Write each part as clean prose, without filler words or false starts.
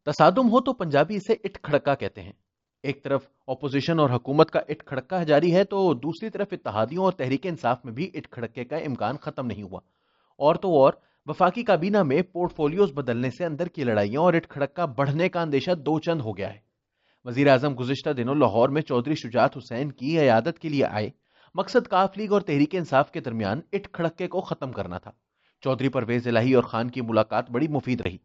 تصادم ہو تو پنجابی اسے اٹ کھڑکا کہتے ہیں۔ ایک طرف اپوزیشن اور حکومت کا اٹ کھڑکا جاری ہے تو دوسری طرف اتحادیوں اور تحریک انصاف میں بھی اٹ کھڑکے کا امکان ختم نہیں ہوا۔ اور تو اور وفاقی کابینہ میں پورٹ فولیوز بدلنے سے اندر کی لڑائیاں اور اٹ کھڑکا بڑھنے کا اندیشہ دو چند ہو گیا ہے۔ وزیر اعظم گزشتہ دنوں لاہور میں چودھری شجاعت حسین کی عیادت کے لیے آئے۔ مقصد کاف لیگ اور تحریک انصاف کے درمیان اٹ کھڑکے کو ختم کرنا تھا۔ چودھری پرویز الہی اور خان کی ملاقات بڑی مفید رہی۔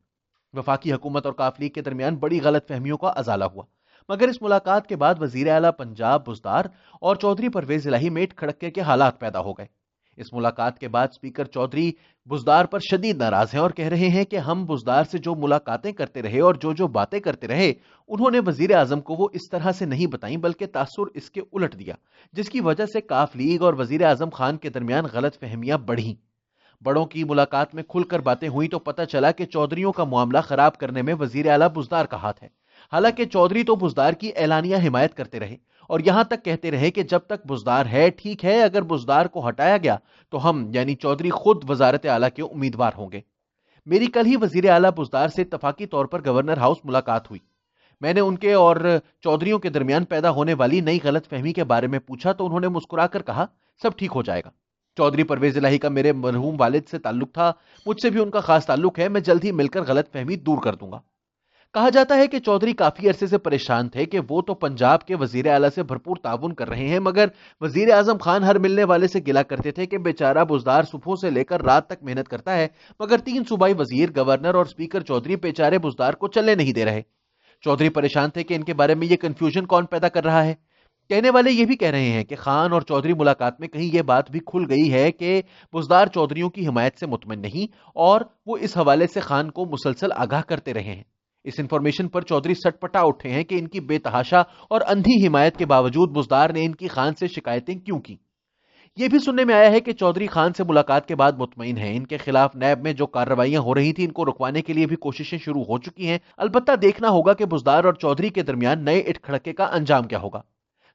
وفاقی حکومت اور کاف لیگ کے درمیان بڑی غلط فہمیوں کا ازالہ ہوا، مگر اس ملاقات کے بعد وزیر اعلیٰ پنجاب بزدار اور چودھری پرویز الہی میں اٹ کھڑکے کے حالات پیدا ہو گئے۔ اس ملاقات کے بعد اسپیکر چودھری بزدار پر شدید ناراض ہیں اور کہہ رہے ہیں کہ ہم بزدار سے جو ملاقاتیں کرتے رہے اور جو باتیں کرتے رہے انہوں نے وزیر اعظم کو وہ اس طرح سے نہیں بتائیں بلکہ تاثر اس کے الٹ دیا، جس کی وجہ سے کاف لیگ اور وزیر اعظم خان کے درمیان غلط فہمیاں بڑھیں۔ بڑوں کی ملاقات میں کھل کر باتیں ہوئی تو پتہ چلا کہ چودھریوں کا معاملہ خراب کرنے میں وزیر اعلیٰ بزدار کا ہاتھ ہے۔ حالانکہ چودھری تو بزدار کی اعلانیہ حمایت کرتے رہے اور یہاں تک کہتے رہے کہ جب تک بزدار ہے ٹھیک ہے، اگر بزدار کو ہٹایا گیا تو ہم یعنی چودھری خود وزارت اعلیٰ کے امیدوار ہوں گے۔ میری کل ہی وزیر اعلیٰ بزدار سے اتفاقی طور پر گورنر ہاؤس ملاقات ہوئی۔ میں نے ان کے اور چودھریوں کے درمیان پیدا ہونے والی نئی غلط فہمی کے بارے میں پوچھا تو انہوں نے مسکرا کر کہا سب ٹھیک ہو جائے گا۔ چودھری پرویز الہی کا میرے مرحوم والد سے تعلق تھا، مجھ سے بھی ان کا خاص تعلق ہے، میں جلد ہی مل کر غلط فہمی دور کر دوں گا۔ کہا جاتا ہے کہ چودھری کافی عرصے سے پریشان تھے کہ وہ تو پنجاب کے وزیر اعلیٰ سے بھرپور تعاون کر رہے ہیں، مگر وزیر اعظم خان ہر ملنے والے سے گلا کرتے تھے کہ بیچارہ بزدار صبح سے لے کر رات تک محنت کرتا ہے، مگر تین صوبائی وزیر، گورنر اور اسپیکر چودھری بیچارے بزدار کو چلنے نہیں دے رہے۔ چودھری پریشان تھے کہ ان کے بارے میں یہ کنفیوژن کون پیدا کر رہا ہے۔ کہنے والے یہ بھی کہہ رہے ہیں کہ خان اور چودھری ملاقات میں کہیں یہ بات بھی کھل گئی ہے کہ بزدار چودھریوں کی حمایت سے مطمئن نہیں اور وہ اس حوالے سے خان کو مسلسل آگاہ کرتے رہے ہیں۔ اس انفارمیشن پر چودھری سٹ پٹا اٹھے ہیں کہ ان کی بے تحاشا اور اندھی حمایت کے باوجود بزدار نے ان کی خان سے شکایتیں کیوں کی۔ یہ بھی سننے میں آیا ہے کہ چودھری خان سے ملاقات کے بعد مطمئن ہیں، ان کے خلاف نیب میں جو کارروائیاں ہو رہی تھیں ان کو رکوانے کے لیے بھی کوششیں شروع ہو چکی ہیں۔ البتہ دیکھنا ہوگا کہ بزدار اور چودھری کے درمیان نئے اٹ کھڑکے کا انجام کیا ہوگا۔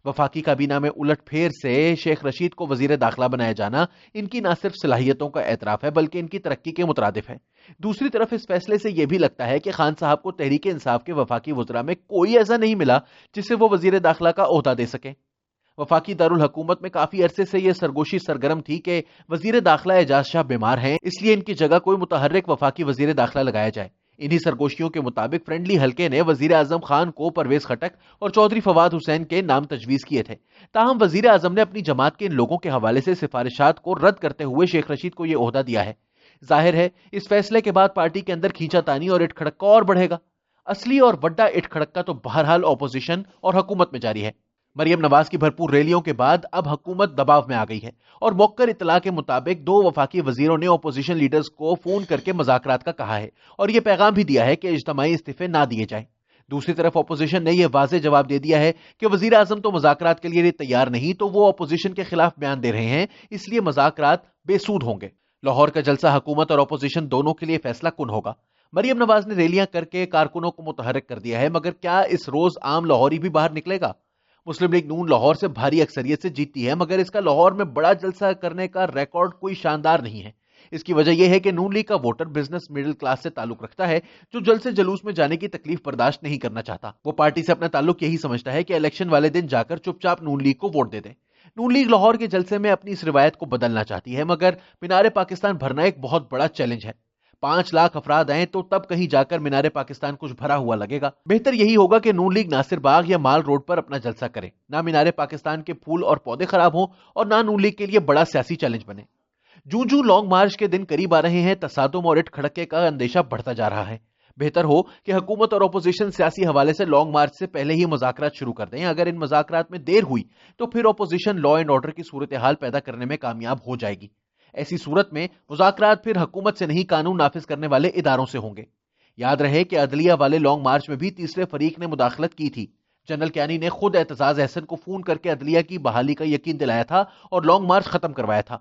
وفاقی کابینہ میں الٹ پھیر سے شیخ رشید کو وزیر داخلہ بنایا جانا ان کی نہ صرف صلاحیتوں کا اعتراف ہے بلکہ ان کی ترقی کے مترادف ہے۔ دوسری طرف اس فیصلے سے یہ بھی لگتا ہے کہ خان صاحب کو تحریک انصاف کے وفاقی وزراء میں کوئی ایسا نہیں ملا جسے وہ وزیر داخلہ کا عہدہ دے سکیں۔ وفاقی دارالحکومت میں کافی عرصے سے یہ سرگوشی سرگرم تھی کہ وزیر داخلہ اعجاز شاہ بیمار ہیں، اس لیے ان کی جگہ کوئی متحرک وفاقی وزیر داخلہ لگایا جائے۔ انہی سرگوشیوں کے مطابق فرینڈلی حلقے نے وزیر اعظم خان کو پرویز خٹک اور چودھری فواد حسین کے نام تجویز کیے تھے۔ تاہم وزیر اعظم نے اپنی جماعت کے ان لوگوں کے حوالے سے سفارشات کو رد کرتے ہوئے شیخ رشید کو یہ عہدہ دیا ہے۔ ظاہر ہے اس فیصلے کے بعد پارٹی کے اندر کھینچا تانی اور اٹ کھڑکا اور بڑھے گا۔ اصلی اور بڑا اٹ کھڑکا تو بہرحال اپوزیشن اور حکومت میں جاری ہے۔ مریم نواز کی بھرپور ریلیوں کے بعد اب حکومت دباؤ میں آ گئی ہے اور موقر اطلاع کے مطابق دو وفاقی وزیروں نے اپوزیشن لیڈرز کو فون کر کے مذاکرات کا کہا ہے اور یہ پیغام بھی دیا ہے کہ اجتماعی استعفے نہ دیے جائیں۔ دوسری طرف اپوزیشن نے یہ واضح جواب دے دیا ہے کہ وزیر اعظم تو مذاکرات کے لیے تیار نہیں، تو وہ اپوزیشن کے خلاف بیان دے رہے ہیں، اس لیے مذاکرات بے سود ہوں گے۔ لاہور کا جلسہ حکومت اور اپوزیشن دونوں کے لیے فیصلہ کن ہوگا۔ مریم نواز نے ریلیاں کر کے کارکنوں کو متحرک کر دیا ہے، مگر کیا اس روز عام لاہوری بھی باہر نکلے گا؟ مسلم لیگ نون لاہور سے بھاری اکثریت سے جیتتی ہے، مگر اس کا لاہور میں بڑا جلسہ کرنے کا ریکارڈ کوئی شاندار نہیں ہے۔ اس کی وجہ یہ ہے کہ نون لیگ کا ووٹر بزنس مڈل کلاس سے تعلق رکھتا ہے، جو جلسے جلوس میں جانے کی تکلیف برداشت نہیں کرنا چاہتا۔ وہ پارٹی سے اپنا تعلق یہی سمجھتا ہے کہ الیکشن والے دن جا کر چپ چاپ نون لیگ کو ووٹ دے دیں۔ نون لیگ لاہور کے جلسے میں اپنی اس روایت کو بدلنا چاہتی ہے، مگر مینار پاکستان بھرنا ایک بہت بڑا چیلنج ہے۔ 5 لاکھ افراد آئیں تو تب کہیں جا کر مینار پاکستان کچھ بھرا ہوا لگے گا۔ بہتر یہی ہوگا کہ نون لیگ ناصر باغ یا مال روڈ پر اپنا جلسہ کرے، نہ مینار پاکستان کے پھول اور پودے خراب ہوں اور نہ نون لیگ کے لیے بڑا سیاسی چیلنج بنے۔ جوں لانگ مارچ کے دن قریب آ رہے ہیں، تصادم اور اٹ کھڑکے کا اندیشہ بڑھتا جا رہا ہے۔ بہتر ہو کہ حکومت اور اپوزیشن سیاسی حوالے سے لانگ مارچ سے پہلے ہی مذاکرات شروع کر دیں۔ اگر ان مذاکرات میں دیر ہوئی تو پھر اپوزیشن لا اینڈ آرڈر کی صورتحال پیدا کرنے میں کامیاب ہو جائے گی۔ ایسی صورت میں مذاکرات پھر حکومت سے نہیں، قانون نافذ کرنے والے اداروں سے ہوں گے۔ یاد رہے کہ عدلیہ والے لانگ مارچ میں بھی تیسرے فریق نے مداخلت کی تھی۔ جنرل کیانی نے خود اعتزاز احسن کو فون کر کے عدلیہ کی بحالی کا یقین دلایا تھا اور لانگ مارچ ختم کروایا تھا۔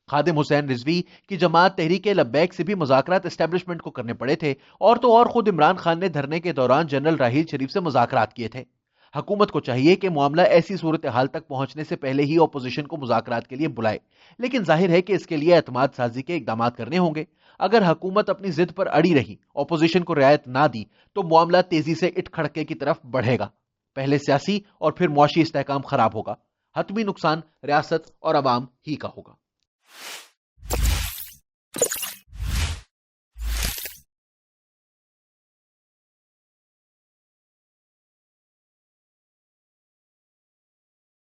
خادم حسین رضوی کی جماعت تحریک لبیک سے بھی مذاکرات اسٹیبلشمنٹ کو کرنے پڑے تھے، اور تو اور خود عمران خان نے دھرنے کے دوران جنرل راحیل شریف سے مذاکرات کیے تھے۔ حکومت کو چاہیے کہ معاملہ ایسی صورتحال تک پہنچنے سے پہلے ہی اپوزیشن کو مذاکرات کے لیے بلائے، لیکن ظاہر ہے کہ اس کے لیے اعتماد سازی کے اقدامات کرنے ہوں گے۔ اگر حکومت اپنی ضد پر اڑی رہی، اپوزیشن کو رعایت نہ دی، تو معاملہ تیزی سے اٹھ کھڑکے کی طرف بڑھے گا۔ پہلے سیاسی اور پھر معاشی استحکام خراب ہوگا۔ حتمی نقصان ریاست اور عوام ہی کا ہوگا۔